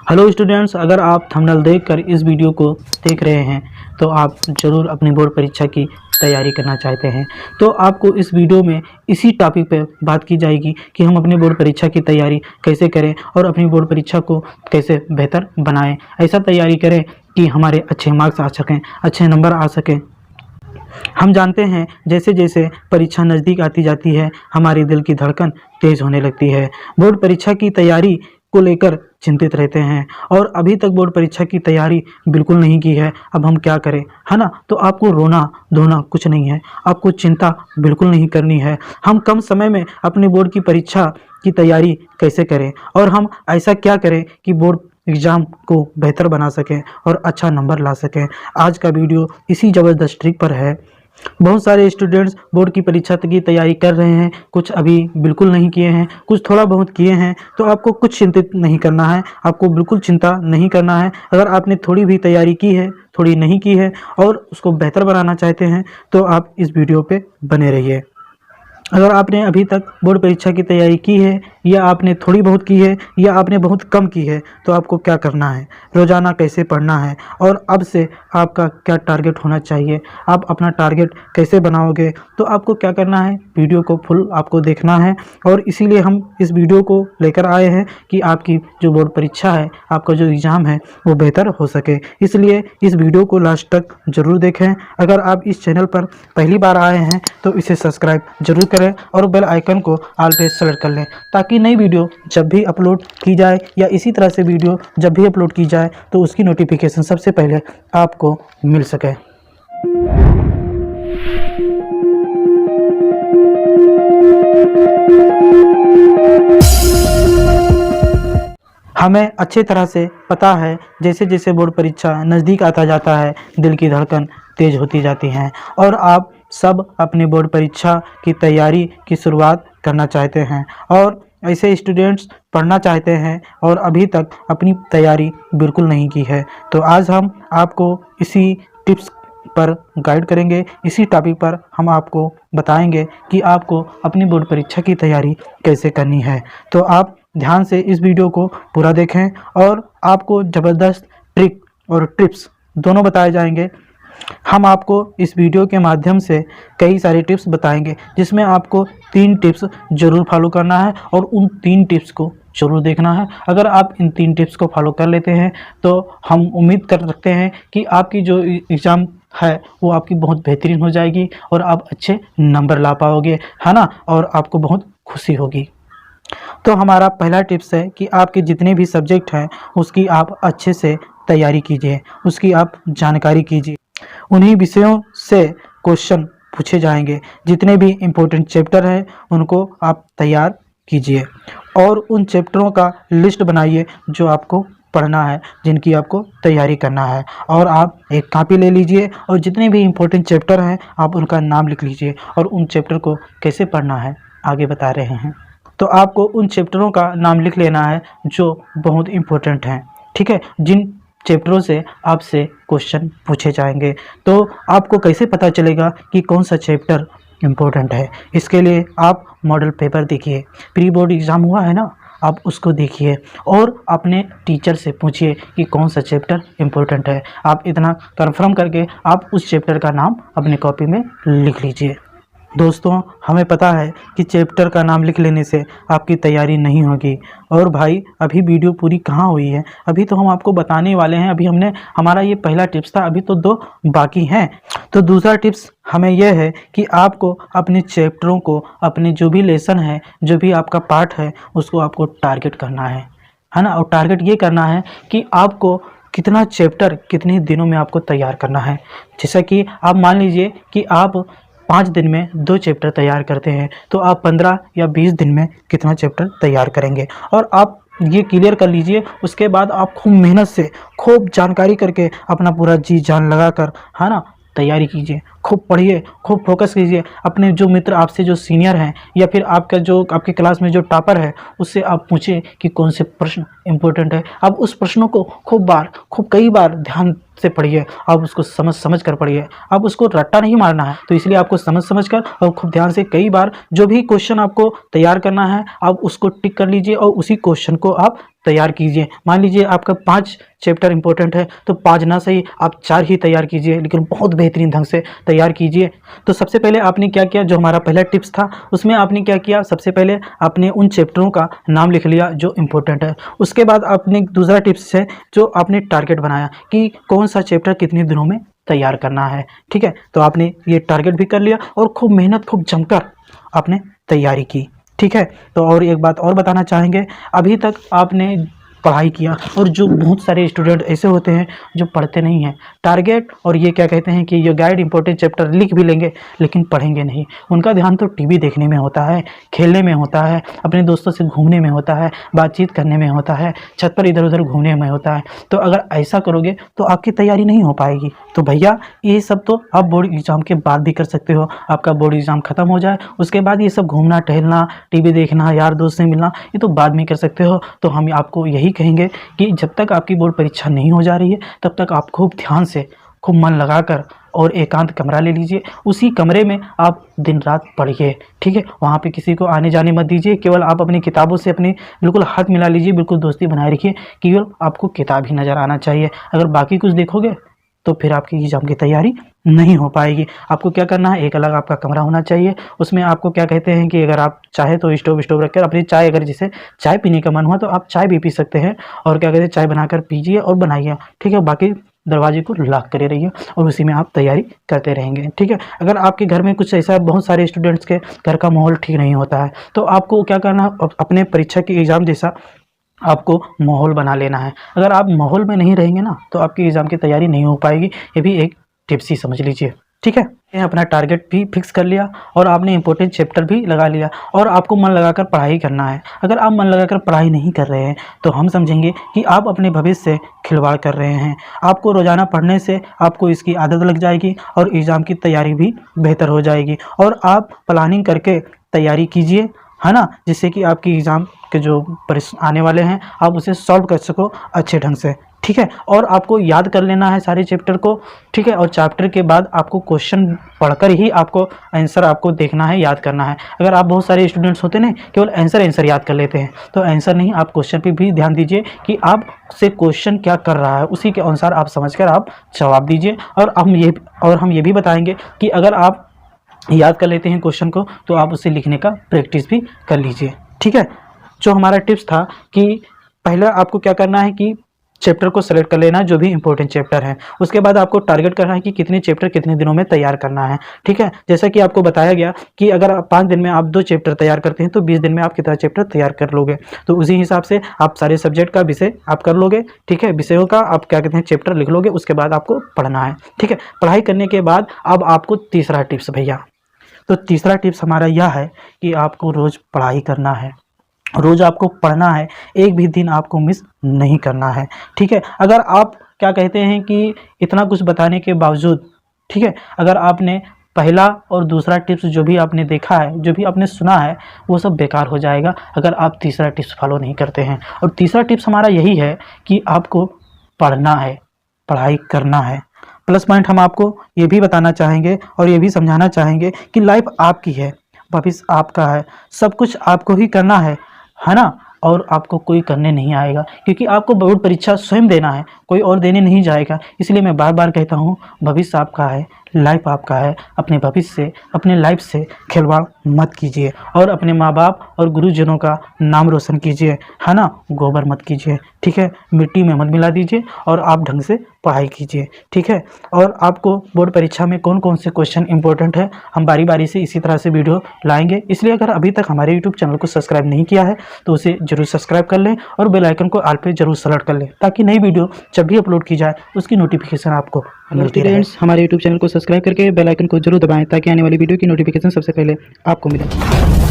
Hello students, अगर आप thumbnail देखकर इस वीडियो को देख रहे हैं तो आप ज़रूर अपनी बोर्ड परीक्षा की तैयारी करना चाहते हैं। तो आपको इस वीडियो में इसी टॉपिक पे बात की जाएगी कि हम अपनी बोर्ड परीक्षा की तैयारी कैसे करें और अपनी बोर्ड परीक्षा को कैसे बेहतर बनाएं। ऐसा तैयारी करें कि हमारे अच्छे मार्क्स आ सकें, अच्छे नंबर आ सकें। हम जानते हैं जैसे जैसे परीक्षा नज़दीक आती जाती है हमारे दिल की धड़कन तेज़ होने लगती है। बोर्ड परीक्षा की तैयारी को लेकर चिंतित रहते हैं और अभी तक बोर्ड परीक्षा की तैयारी बिल्कुल नहीं की है, अब हम क्या करें, है ना। तो आपको रोना धोना कुछ नहीं है, आपको चिंता बिल्कुल नहीं करनी है। हम कम समय में अपने बोर्ड की परीक्षा की तैयारी कैसे करें और हम ऐसा क्या करें कि बोर्ड एग्ज़ाम को बेहतर बना सकें और अच्छा नंबर ला सकें। आज का वीडियो इसी ज़बरदस्त ट्रिक पर है। बहुत सारे स्टूडेंट्स बोर्ड की परीक्षा की तैयारी कर रहे हैं, कुछ अभी बिल्कुल नहीं किए हैं, कुछ थोड़ा बहुत किए हैं। तो आपको कुछ चिंतित नहीं करना है, आपको बिल्कुल चिंता नहीं करना है। अगर आपने थोड़ी भी तैयारी की है, थोड़ी नहीं की है और उसको बेहतर बनाना चाहते हैं तो आप इस वीडियो पे बने रहिए। अगर आपने अभी तक बोर्ड परीक्षा की तैयारी की है या आपने थोड़ी बहुत की है या आपने बहुत कम की है तो आपको क्या करना है, रोज़ाना कैसे पढ़ना है और अब से आपका क्या टारगेट होना चाहिए, आप अपना टारगेट कैसे बनाओगे। तो आपको क्या करना है, वीडियो को फुल आपको देखना है और इसीलिए हम इस वीडियो को लेकर आए हैं कि आपकी जो बोर्ड परीक्षा है, आपका जो एग्ज़ाम है वो बेहतर हो सके। इसलिए इस वीडियो को लास्ट तक ज़रूर देखें। अगर आप इस चैनल पर पहली बार आए हैं तो इसे सब्सक्राइब जरूर करें और बेल आइकन को ऑल पे सेलेक्ट कर लें ताकि नई वीडियो जब भी अपलोड की जाए या इसी तरह से वीडियो जब भी अपलोड की जाए तो उसकी नोटिफिकेशन सबसे पहले आपको मिल सके। हमें अच्छे तरह से पता है जैसे जैसे बोर्ड परीक्षा नज़दीक आता जाता है दिल की धड़कन तेज़ होती जाती हैं और आप सब अपने बोर्ड परीक्षा की तैयारी की शुरुआत करना चाहते हैं और ऐसे स्टूडेंट्स पढ़ना चाहते हैं और अभी तक अपनी तैयारी बिल्कुल नहीं की है। तो आज हम आपको इसी टिप्स पर गाइड करेंगे, इसी टॉपिक पर हम आपको बताएंगे कि आपको अपनी बोर्ड परीक्षा की तैयारी कैसे करनी है। तो आप ध्यान से इस वीडियो को पूरा देखें और आपको ज़बरदस्त ट्रिक और टिप्स दोनों बताए जाएंगे। हम आपको इस वीडियो के माध्यम से कई सारे टिप्स बताएंगे जिसमें आपको 3 टिप्स ज़रूर फॉलो करना है और उन 3 टिप्स को ज़रूर देखना है। अगर आप इन 3 टिप्स को फॉलो कर लेते हैं तो हम उम्मीद कर सकते हैं कि आपकी जो एग्ज़ाम है वो आपकी बहुत बेहतरीन हो जाएगी और आप अच्छे नंबर ला पाओगे, है ना, और आपको बहुत खुशी होगी। तो हमारा पहला टिप्स है कि आपके जितने भी सब्जेक्ट हैं उसकी आप अच्छे से तैयारी कीजिए, उसकी आप जानकारी कीजिए। उन्हीं विषयों से क्वेश्चन पूछे जाएंगे, जितने भी इम्पोर्टेंट चैप्टर हैं उनको आप तैयार कीजिए और उन चैप्टरों का लिस्ट बनाइए जो आपको पढ़ना है, जिनकी आपको तैयारी करना है। और आप एक कॉपी ले लीजिए और जितने भी इम्पोर्टेंट चैप्टर हैं आप उनका नाम लिख लीजिए और उन चैप्टर को कैसे पढ़ना है आगे बता रहे हैं। तो आपको उन चैप्टरों का नाम लिख लेना है जो बहुत इम्पोर्टेंट हैं, ठीक है, जिन चैप्टरों से आपसे क्वेश्चन पूछे जाएंगे। तो आपको कैसे पता चलेगा कि कौन सा चैप्टर इम्पोर्टेंट है, इसके लिए आप मॉडल पेपर देखिए, प्री बोर्ड एग्ज़ाम हुआ है ना, आप उसको देखिए और अपने टीचर से पूछिए कि कौन सा चैप्टर इम्पोर्टेंट है। आप इतना कंफर्म करके आप उस चैप्टर का नाम अपने कॉपी में लिख लीजिए। दोस्तों, हमें पता है कि चैप्टर का नाम लिख लेने से आपकी तैयारी नहीं होगी। और भाई अभी वीडियो पूरी कहाँ हुई है, अभी तो हम आपको बताने वाले हैं। अभी हमने हमारा ये पहला टिप्स था, अभी तो 2 बाकी हैं। तो दूसरा टिप्स हमें यह है कि आपको अपने चैप्टरों को, अपने जो भी लेसन है, जो भी आपका पार्ट है, उसको आपको टारगेट करना है ना। और टारगेट ये करना है कि आपको कितना चैप्टर कितने दिनों में आपको तैयार करना है। जैसा कि आप मान लीजिए कि आप 5 दिन में 2 चैप्टर तैयार करते हैं तो आप 15 या 20 दिन में कितना चैप्टर तैयार करेंगे। और आप ये क्लियर कर लीजिए, उसके बाद आप खूब मेहनत से, खूब जानकारी करके, अपना पूरा जी जान लगा कर, है ना, तैयारी कीजिए, खूब पढ़िए, खूब फोकस कीजिए। अपने जो मित्र आपसे जो सीनियर हैं या फिर आपका जो आपके क्लास में जो टॉपर है उससे आप पूछिए कि कौन से प्रश्न इम्पोर्टेंट है। आप उस प्रश्नों को खूब कई बार ध्यान से पढ़िए, आप उसको समझ समझ कर पढ़िए। आप उसको रट्टा नहीं मारना है, तो इसलिए आपको समझ समझ कर और खूब ध्यान से कई बार जो भी क्वेश्चन आपको तैयार करना है आप उसको टिक कर लीजिए और उसी क्वेश्चन को आप तैयार कीजिए। मान लीजिए आपका 5 चैप्टर इंपॉर्टेंट है तो 5 ना सही आप 4 ही तैयार कीजिए, लेकिन बहुत बेहतरीन ढंग से तैयार कीजिए। तो सबसे पहले आपने क्या किया, जो हमारा पहला टिप्स था उसमें आपने क्या किया, सबसे पहले आपने उन चैप्टरों का नाम लिख लिया जो इम्पोर्टेंट है। उसके बाद आपने दूसरा टिप्स है जो आपने टारगेट बनाया कि कौन सा चैप्टर कितने दिनों में तैयार करना है। ठीक है, तो आपने ये टारगेट भी कर लिया और खूब मेहनत खूब जमकर आपने तैयारी की। ठीक है, तो और एक बात और बताना चाहेंगे, अभी तक आपने पढ़ाई किया और जो बहुत सारे स्टूडेंट ऐसे होते हैं जो पढ़ते नहीं हैं, टारगेट और ये क्या कहते हैं कि ये गाइड इंपॉर्टेंट चैप्टर लिख भी लेंगे लेकिन पढ़ेंगे नहीं। उनका ध्यान तो टीवी देखने में होता है, खेलने में होता है, अपने दोस्तों से घूमने में होता है, बातचीत करने में होता है, छत पर इधर उधर घूमने में होता है। तो अगर ऐसा करोगे तो आपकी तैयारी नहीं हो पाएगी। तो भैया ये सब तो आप बोर्ड एग्ज़ाम के बाद भी कर सकते हो। आपका बोर्ड एग्ज़ाम ख़त्म हो जाए उसके बाद ये सब घूमना टहलना, टीवी देखना, यार दोस्त से मिलना, ये तो बाद में कर सकते हो। तो हम आपको यही कहेंगे कि जब तक आपकी बोर्ड परीक्षा नहीं हो जा रही है तब तक आप खूब ध्यान से खूब मन लगाकर और एकांत कमरा ले लीजिए। उसी कमरे में आप दिन रात पढ़िए। ठीक है, वहाँ पे किसी को आने जाने मत दीजिए, केवल आप अपनी किताबों से अपनी बिल्कुल हाथ मिला लीजिए, बिल्कुल दोस्ती बनाए रखिए, केवल आपको किताब ही नज़र आना चाहिए। अगर बाकी कुछ देखोगे तो फिर आपकी एग्ज़ाम की तैयारी नहीं हो पाएगी। आपको क्या करना है, एक अलग आपका कमरा होना चाहिए। उसमें आपको क्या कहते हैं कि अगर आप चाहे तो स्टोव रखकर अपनी चाय, अगर जिसे चाय पीने का मन हुआ तो आप चाय भी पी सकते हैं और क्या कहते हैं चाय बनाकर पीजिए और बनाइए। ठीक है, बाकी दरवाजे को लॉक करे रहिए और उसी में आप तैयारी करते रहेंगे। ठीक है, अगर आपके घर में कुछ ऐसा, बहुत सारे स्टूडेंट्स के घर का माहौल ठीक नहीं होता है तो आपको क्या करना है, अपने परीक्षा की एग्ज़ाम जैसा आपको माहौल बना लेना है। अगर आप माहौल में नहीं रहेंगे ना तो आपकी एग्ज़ाम की तैयारी नहीं हो पाएगी। ये भी एक टिप्स ही समझ लीजिए। ठीक है, अपना टारगेट भी फिक्स कर लिया और आपने इंपॉर्टेंट चैप्टर भी लगा लिया और आपको मन लगाकर पढ़ाई करना है। अगर आप मन लगाकर पढ़ाई नहीं कर रहे हैं तो हम समझेंगे कि आप अपने भविष्य से खिलवाड़ कर रहे हैं। आपको रोज़ाना पढ़ने से आपको इसकी आदत लग जाएगी और एग्ज़ाम की तैयारी भी बेहतर हो जाएगी। और आप प्लानिंग करके तैयारी कीजिए, है ना, जिससे कि आपकी एग्ज़ाम के जो प्रश्न आने वाले हैं आप उसे सॉल्व कर सको अच्छे ढंग से। ठीक है, और आपको याद कर लेना है सारे चैप्टर को। ठीक है, और चैप्टर के बाद आपको क्वेश्चन पढ़कर ही आपको आंसर आपको देखना है, याद करना है। अगर आप बहुत सारे स्टूडेंट्स होते हैं केवल आंसर याद कर लेते हैं, तो आंसर नहीं, आप क्वेश्चन पे भी ध्यान दीजिए कि आप से क्वेश्चन क्या कर रहा है, उसी के अनुसार आप समझकर आप जवाब दीजिए। और हम ये भी बताएंगे कि अगर आप याद कर लेते हैं क्वेश्चन को तो आप उसे लिखने का प्रैक्टिस भी कर लीजिए। ठीक है, जो हमारा टिप्स था कि पहले आपको क्या करना है कि चैप्टर को सेलेक्ट कर लेना जो भी इंपॉर्टेंट चैप्टर है। उसके बाद आपको टारगेट करना है कि कितने चैप्टर कितने दिनों में तैयार करना है। ठीक है, जैसा कि आपको बताया गया कि अगर 5 दिन में आप 2 चैप्टर तैयार करते हैं तो 20 दिन में आप कितना चैप्टर तैयार कर लोगे। तो उसी हिसाब से आप सारे सब्जेक्ट का विषय आप कर लोगे। ठीक है, विषयों का आप क्या कहते हैं चैप्टर लिख लोगे, उसके बाद आपको पढ़ना है। ठीक है, पढ़ाई करने के बाद अब आपको तीसरा टिप्स भैया, तो तीसरा टिप्स हमारा यह है कि आपको रोज़ पढ़ाई करना है, रोज़ आपको पढ़ना है, एक भी दिन आपको मिस नहीं करना है। ठीक है, अगर आप क्या कहते हैं कि इतना कुछ बताने के बावजूद, ठीक है, अगर आपने पहला और दूसरा टिप्स जो भी आपने देखा है, जो भी आपने सुना है, वो सब बेकार हो जाएगा अगर आप तीसरा टिप्स फॉलो नहीं करते हैं। और तीसरा टिप्स हमारा यही है कि आपको पढ़ना है, पढ़ाई करना है। प्लस पॉइंट हम आपको ये भी बताना चाहेंगे और ये भी समझाना चाहेंगे कि लाइफ आपकी है, भविष्य आपका है, सब कुछ आपको ही करना है ना, और आपको कोई करने नहीं आएगा, क्योंकि आपको बोर्ड परीक्षा स्वयं देना है, कोई और देने नहीं जाएगा। इसलिए मैं बार बार कहता हूँ, भविष्य आपका है, लाइफ आपका है। अपने भविष्य से, अपने लाइफ से खिलवाड़ मत कीजिए और अपने माँ बाप और गुरुजनों का नाम रोशन कीजिए, है ना, गोबर मत कीजिए। ठीक है, मिट्टी में मत मिला दीजिए और आप ढंग से पढ़ाई कीजिए। ठीक है, और आपको बोर्ड परीक्षा में कौन कौन से क्वेश्चन इंपॉर्टेंट है हम बारी बारी से इसी तरह से वीडियो लाएंगे। इसलिए अगर अभी तक हमारे यूट्यूब चैनल को सब्सक्राइब नहीं किया है तो उसे जरूर सब्सक्राइब कर लें और बेल आइकन को ऑल पे जरूर सेलेक्ट कर लें, ताकि नई वीडियो जब भी अपलोड की जाए उसकी नोटिफिकेशन आपको मिलती रहे। हमारे यूट्यूब चैनल को सब्सक्राइब करके बेल आइकन को जरूर दबाएं ताकि आने वाली वीडियो की नोटिफिकेशन सबसे पहले आपको मिले।